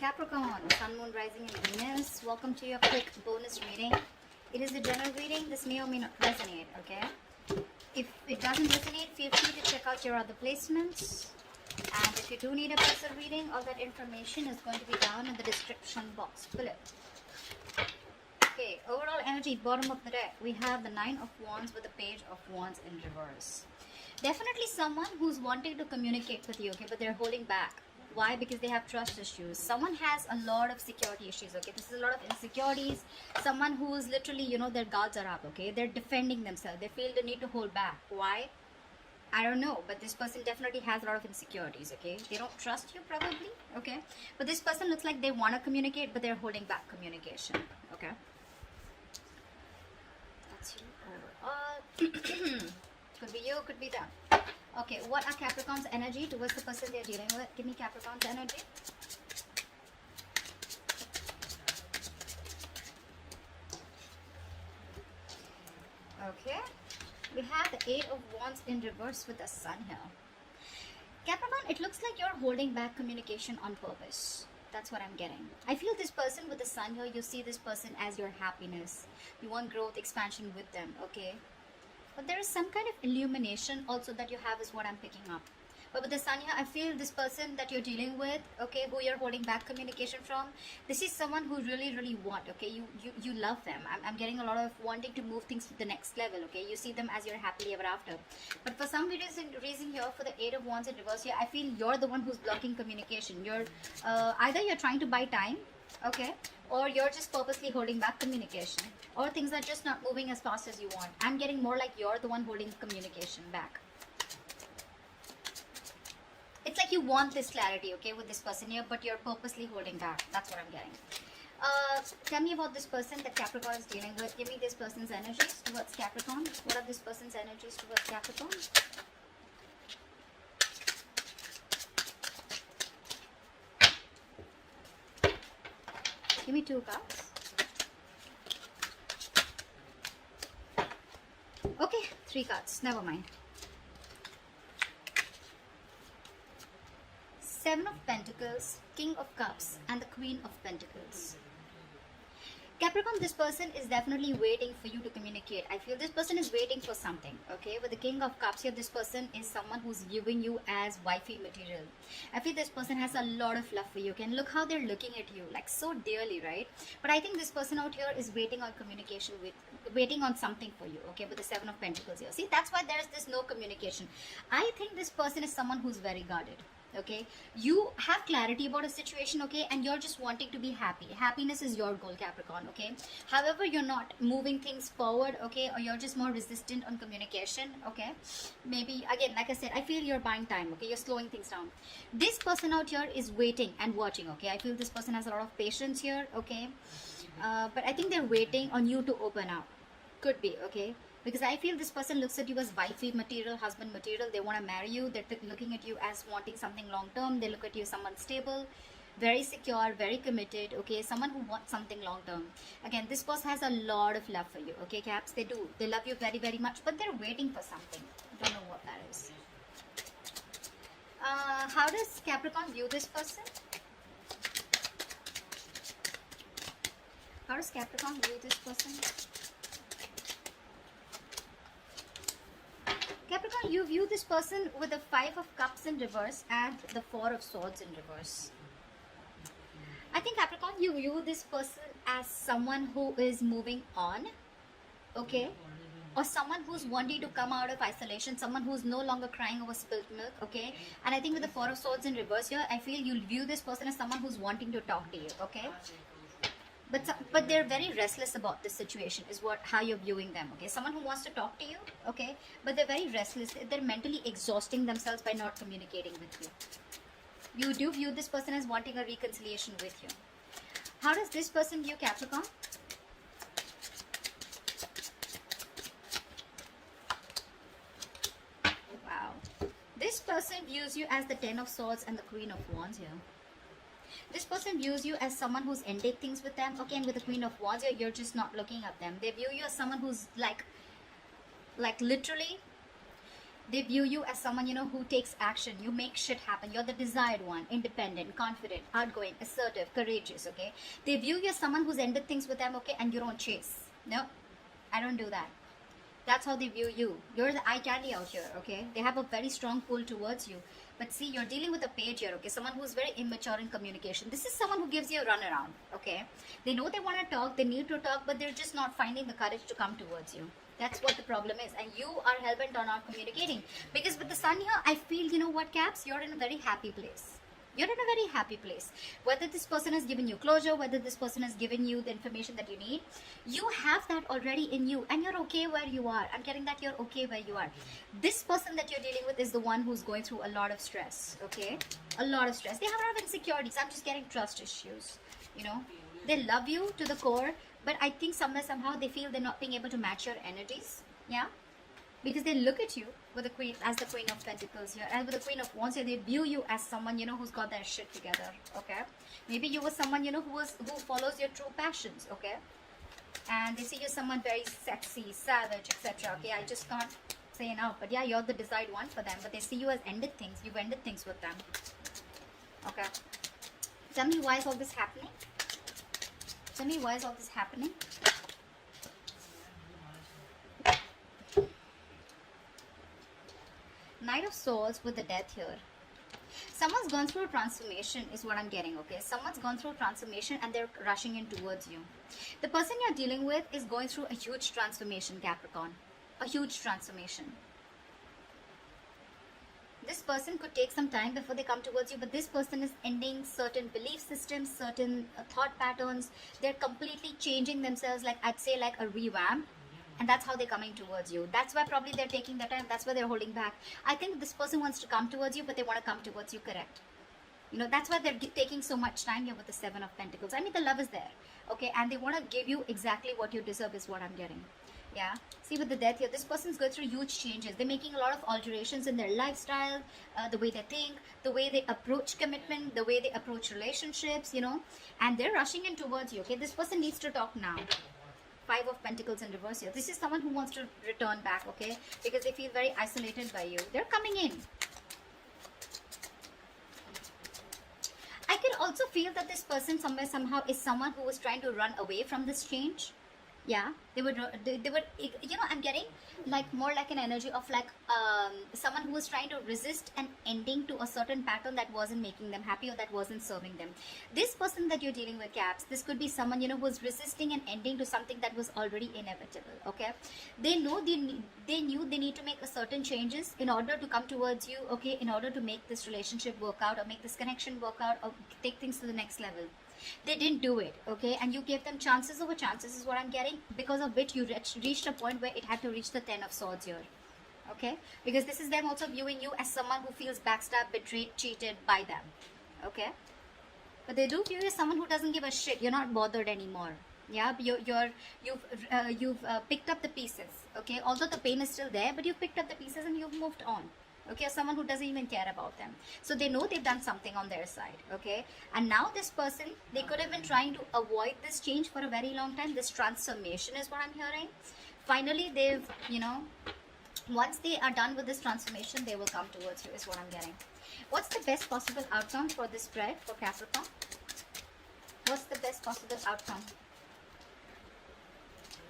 Capricorn, Sun, Moon, Rising, and Venus. Welcome to your quick bonus reading. It is a general reading. This may or may not resonate, okay? If it doesn't resonate, feel free to check out your other placements. And if you do need a personal reading, all that information is going to be down in the description box below. Okay, overall energy, bottom of the deck, we have the Nine of Wands with the Page of Wands in reverse. Definitely someone who's wanting to communicate with you, okay, but they're holding back. Why? Because they have trust issues. Someone has a lot of security issues, okay? This is a lot of insecurities. Someone who is literally, you know, their guards are up, okay? They're defending themselves. They feel the need to hold back. Why? I don't know, but this person definitely has a lot of insecurities, okay? They don't trust you probably, okay? But this person looks like they want to communicate, but they're holding back communication, okay? That's you overall. Could be you, could be them. Okay, what are Capricorn's energy towards the person they're dealing with? Give me Capricorn's energy. Okay, we have the Eight of Wands in reverse with the Sun here. Capricorn, it looks like you're holding back communication on purpose. That's what I'm getting. I feel this person with the Sun here, you see this person as your happiness. You want growth, expansion with them, okay? But there is some kind of illumination also that you have is what I'm picking up. But with the Sun here, I feel this person that you're dealing with, okay, who you're holding back communication from, this is someone who really want, okay, you love them. I'm getting a lot of wanting to move things to the next level, okay, you see them as your happily ever after. But for some reason here, for the Eight of Wands in reverse here, I feel you're the one who's blocking communication. You're either you're trying to buy time, okay, or you're just purposely holding back communication, or things are just not moving as fast as you want. I'm getting more like you're the one holding communication back. It's like you want this clarity, okay, with this person here, but you're purposely holding back. That's what I'm getting. Tell me about this person that Capricorn is dealing with. Give me this person's energies towards Capricorn. What are this person's energies towards Capricorn? Give me two cards. Okay, three cards. Never mind. Seven of Pentacles, King of Cups, and the Queen of Pentacles. Capricorn, this person is definitely waiting for you to communicate. I feel this person is waiting for something, okay? With the King of Cups here, this person is someone who's viewing you as wifey material. I feel this person has a lot of love for you, okay? And look how they're looking at you, like so dearly, right? But I think this person out here is waiting on communication waiting on something for you, okay? With the Seven of Pentacles here. See, that's why there's this no communication. I think this person is someone who's very guarded. Okay, you have clarity about a situation, okay, and you're just wanting to be happy. Happiness is your goal, Capricorn, okay? However, you're not moving things forward, okay, or you're just more resistant on communication, okay? Maybe, again, like I said, I feel you're buying time, okay? You're slowing things down. This person out here is waiting and watching, okay? I feel this person has a lot of patience here, okay? But I think they're waiting on you to open up. Could be, okay? Because I feel this person looks at you as wifey material, husband material. They want to marry you. They're looking at you as wanting something long term. They look at you as someone stable, very secure, very committed, okay? Someone who wants something long term. Again, this person has a lot of love for you, okay, Caps? They do. They love you very much, but they're waiting for something. I don't know what that is. How does Capricorn view this person? How does Capricorn view this person? Capricorn, you view this person with the Five of Cups in reverse and the Four of Swords in reverse. I think Capricorn, you view this person as someone who is moving on, okay? Or someone who's wanting to come out of isolation, someone who's no longer crying over spilt milk, okay? And I think with the Four of Swords in reverse here, I feel you'll view this person as someone who's wanting to talk to you, okay? But they're very restless about this situation is how you're viewing them, okay? Someone who wants to talk to you, okay? But they're very restless. They're mentally exhausting themselves by not communicating with you. You do view this person as wanting a reconciliation with you. How does this person view Capricorn? Wow. This person views you as the Ten of Swords and the Queen of Wands here. This person views you as someone who's ended things with them, okay, and with the Queen of Wands here, you're just not looking at them. They view you as someone who's like literally, They view you as someone, who takes action. You make shit happen. You're the desired one, independent, confident, outgoing, assertive, courageous, okay? They view you as someone who's ended things with them, okay, and you don't chase. No, I don't do that. That's how they view you. You're the eye candy out here, okay? They have a very strong pull towards you. But see, you're dealing with a page here, okay? Someone who's very immature in communication. This is someone who gives you a runaround, okay? They know they want to talk, they need to talk, but they're just not finding the courage to come towards you. That's what the problem is. And you are hell-bent on not communicating. Because with the sun here, I feel, you know what, Caps? You're in a very happy place. You're in a very happy place. Whether this person has given you closure, whether this person has given you the information that you need, you have that already in you and you're okay where you are. I'm getting that you're okay where you are. This person that you're dealing with is the one who's going through a lot of stress, okay? A lot of stress. They have a lot of insecurities. I'm just getting trust issues, They love you to the core, but I think somehow they feel they're not being able to match your energies, yeah? Because they look at you with the queen as the Queen of Pentacles here, and with the Queen of Wands here, they view you as someone who's got their shit together. Okay, maybe you were someone who follows your true passions. Okay, and they see you someone very sexy, savage, etc. Okay, I just can't say enough, but yeah, you're the desired one for them. But they see you as ended things. You've ended things with them. Okay, tell me why is all this happening? Tell me why is all this happening? Knight of Swords with the Death here. Someone's gone through a transformation is what I'm getting, okay? Someone's gone through a transformation and they're rushing in towards you. The person you're dealing with is going through a huge transformation, Capricorn. A huge transformation. This person could take some time before they come towards you, but this person is ending certain belief systems, certain thought patterns. They're completely changing themselves, like I'd say like a revamp. And that's how they're coming towards you. That's why probably they're taking their time. That's why they're holding back. I think this person wants to come towards you, but they want to come towards you, correct? That's why they're taking so much time here with the Seven of Pentacles. I mean, the love is there, okay? And they want to give you exactly what you deserve is what I'm getting. Yeah, see with the Death here, this person's going through huge changes. They're making a lot of alterations in their lifestyle, the way they think, the way they approach commitment, the way they approach relationships, and they're rushing in towards you, okay? This person needs to talk now. Five of Pentacles in reverse here. This is someone who wants to return back, okay? Because they feel very isolated by you. They're coming in. I could also feel that this person somehow is someone who was trying to run away from this change. Yeah, they would, I'm getting like more like an energy of like someone who was trying to resist an ending to a certain pattern that wasn't making them happy or that wasn't serving them. This person that you're dealing with, Caps, this could be someone who was resisting an ending to something that was already inevitable. Okay, they know they knew they need to make a certain changes in order to come towards you. Okay, in order to make this relationship work out or make this connection work out or take things to the next level. They didn't do it, okay? And you gave them chances over chances is what I'm getting, because of which you reached a point where it had to reach the 10 of Swords here, okay? Because this is them also viewing you as someone who feels backstabbed, betrayed, cheated by them, okay? But they do view you as someone who doesn't give a shit. You're not bothered anymore. Yeah, you've picked up the pieces, okay? Although the pain is still there, but you've picked up the pieces and you've moved on. Okay, someone who doesn't even care about them. So they know they've done something on their side, okay? And now this person, they could have been trying to avoid this change for a very long time. This transformation is what I'm hearing. Finally, they've, once they are done with this transformation, they will come towards you is what I'm getting. What's the best possible outcome for this spread for Capricorn? What's the best possible outcome?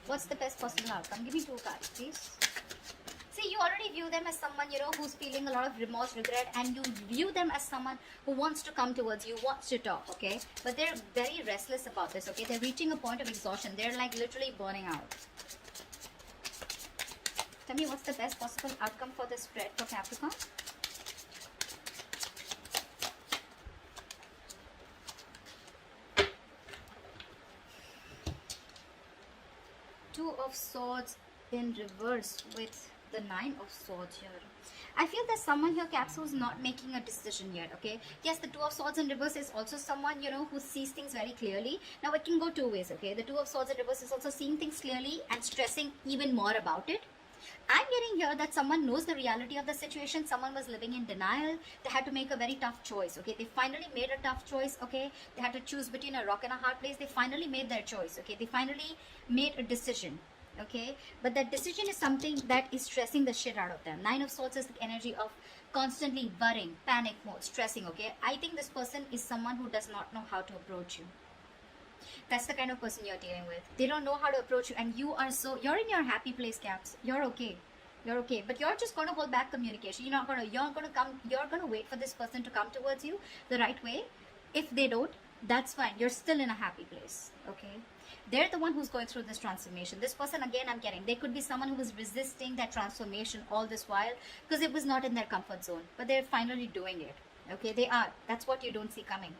What's the best possible outcome? Give me two cards, please. See, you already view them as someone, who's feeling a lot of remorse, regret, and you view them as someone who wants to come towards you, wants to talk, okay? But they're very restless about this, okay? They're reaching a point of exhaustion. They're like literally burning out. Tell me what's the best possible outcome for this spread for Capricorn? Two of Swords in reverse with the Nine of Swords here. I feel there's someone here, Caps, who's not making a decision yet, okay? Yes, the Two of Swords in reverse is also someone, who sees things very clearly. Now, it can go two ways, okay? The Two of Swords in reverse is also seeing things clearly and stressing even more about it. I'm getting here that someone knows the reality of the situation. Someone was living in denial. They had to make a very tough choice, okay? They finally made a tough choice, okay? They had to choose between a rock and a hard place. They finally made their choice, okay? They finally made a decision. Okay, but that decision is something that is stressing the shit out of them. Nine of Swords is the energy of constantly worrying, panic mode, stressing. Okay, I think this person is someone who does not know how to approach you. That's the kind of person you're dealing with. They don't know how to approach you, and you're in your happy place, Caps. You're okay. You're okay, but you're just gonna hold back communication. You're gonna wait for this person to come towards you the right way. If they don't, that's fine. You're still in a happy place. Okay, they're the one who's going through this transformation. This person, again, I'm getting, they could be someone who was resisting that transformation all this while because it was not in their comfort zone, but they're finally doing it. Okay, they are. That's what you don't see coming.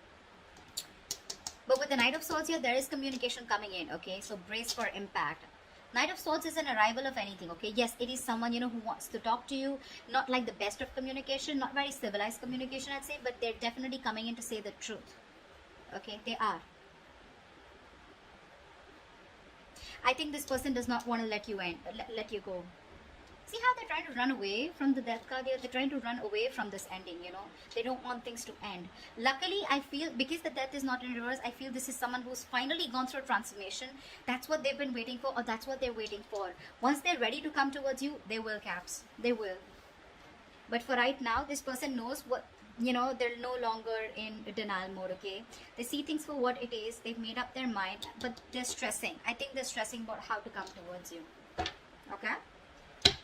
But with the Knight of Swords here, there is communication coming in. Okay, so brace for impact. Knight of Swords is an arrival of anything. Okay, yes, it is someone, who wants to talk to you. Not like the best of communication, not very civilized communication, I'd say, but they're definitely coming in to say the truth. Okay, they are. I think this person does not want to let you go. See how they're trying to run away from the death card here? They're trying to run away from this ending, They don't want things to end. Luckily, I feel, because the death is not in reverse, I feel this is someone who's finally gone through a transformation. That's what they've been waiting for, or that's what they're waiting for. Once they're ready to come towards you, they will, Caps. They will. But for right now, this person knows what, they're no longer in denial mode, okay? They see things for what it is. They've made up their mind, but they're stressing. I think they're stressing about how to come towards you. Okay?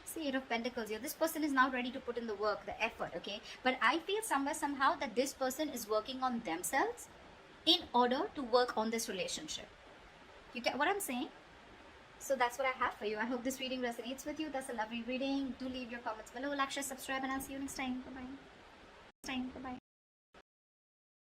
See, Eight of Pentacles here. This person is now ready to put in the work, the effort, okay? But I feel somehow that this person is working on themselves in order to work on this relationship. You get what I'm saying? So that's what I have for you. I hope this reading resonates with you. That's a lovely reading. Do leave your comments below, like, share, subscribe, and I'll see you next time. Bye-bye.